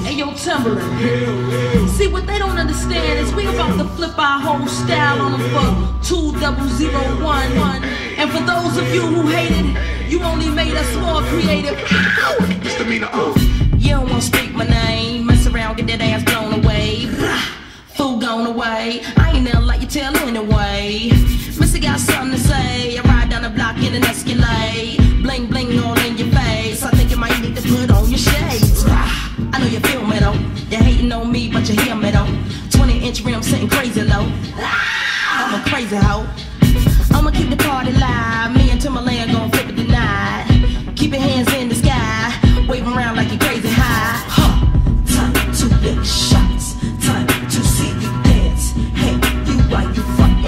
Hey yo, Timberland. See, what they don't understand is we about to flip our whole style on them for 2001. And for those of you who hated, you only made us more creative. You don't wanna speak my name, mess around, get that ass blown away. Fool gone away, I ain't never like you tell anyway. Missy got something to say, I ride down the block in an Escalade. Bling bling all in your face, I think you might need to put on your shades. I know you feel me though, you're hating on me but you hear me though. 20-inch rim sitting crazy low, I'm a crazy hoe. I'ma keep the party live, me and Timberland gon' flip it tonight. Keep your hands in the sky, wave around like you're crazy high. Time to lick shots, time to see you dance. Hey, you why you fucking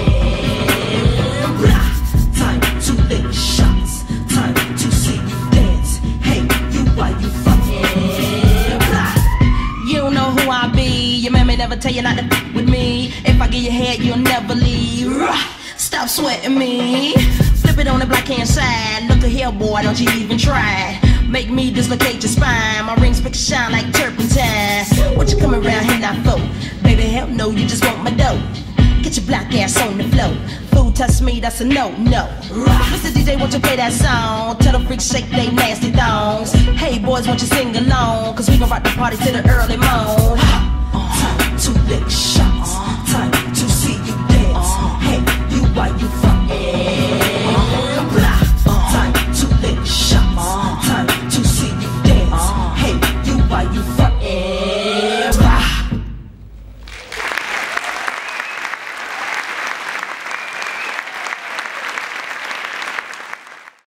blah. Time to lick shots, time to see you dance. Hey, you why you fucking blah. You don't know who I be, your man may never tell you not to f with me. If I get your head, you'll never leave. Stop sweating me. Flip it on the black hand side. Look at here, boy, don't you even try. Make me dislocate your spine. My rings make you shine like turpentine. What you coming around here now for? Baby, hell no, you just want my dough. Get your black ass on the floor. Fool touch me, that's a no. Mr. DJ, won't you play that song? Tell the freaks shake they nasty thongs. Hey boys, won't you sing along? Cause we gon' rock the party to the early morn.